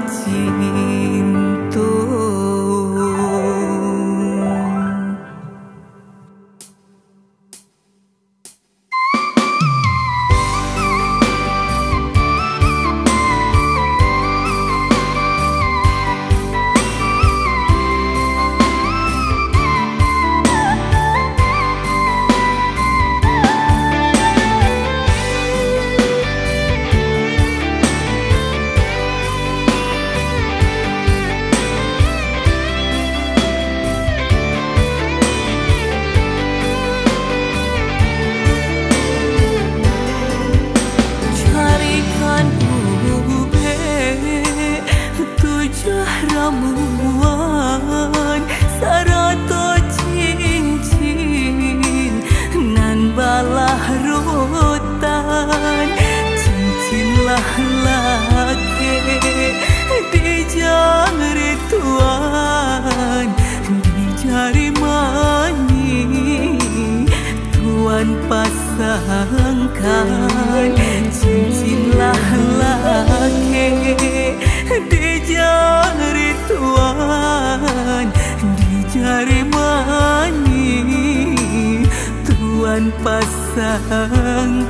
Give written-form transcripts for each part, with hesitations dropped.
cinta. Ramuan sarato cincin nan balah rotan cincinlah laki di jari tuan di jari mani tuan pasangkan cincinlah laki di jari tuan di jari mani tuan pasangkan.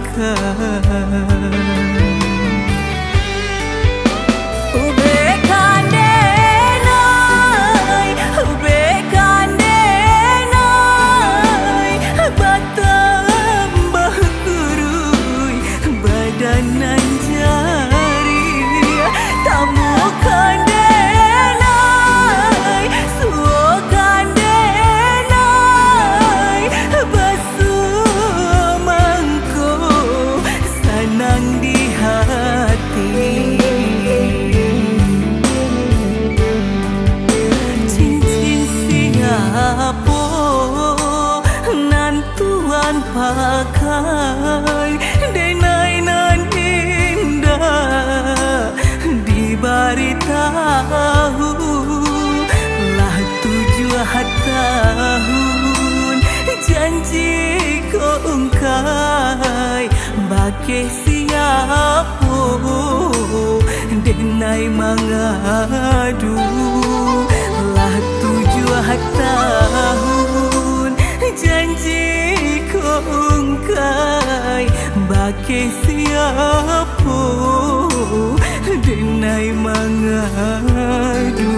Pakai denai nan indah diberitahu lah 7 tahun janji ko ungkai bagi siapa denai mangadu lah 7 tahun janji ungkai bagi siapa denai mangadu.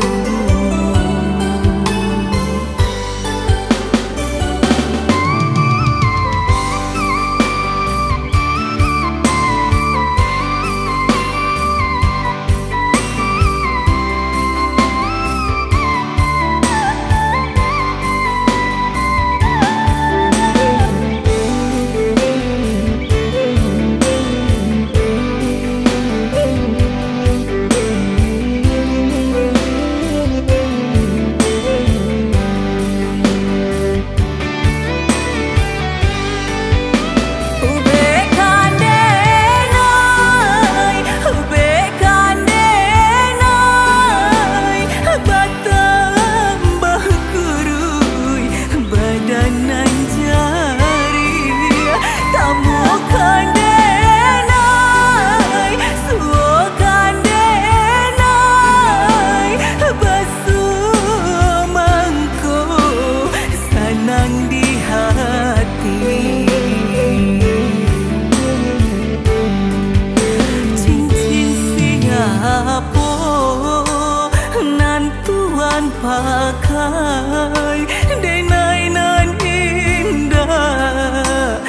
Pakai denai nan indah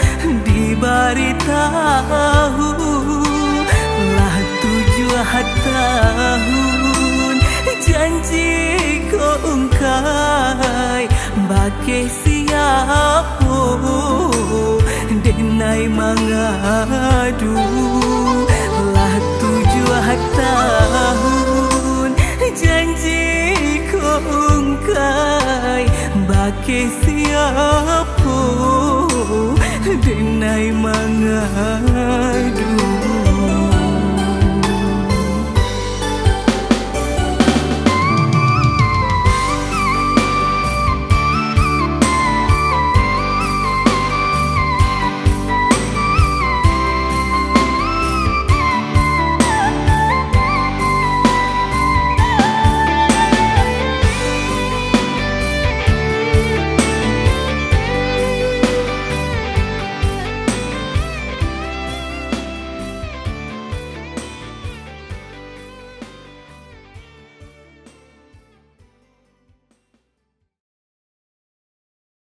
diberitahu lah 7 tahun janji ko ungkai bagi siapa denai mangadu lah 7 tahun janji ungkai bagi siapa denai mangadu.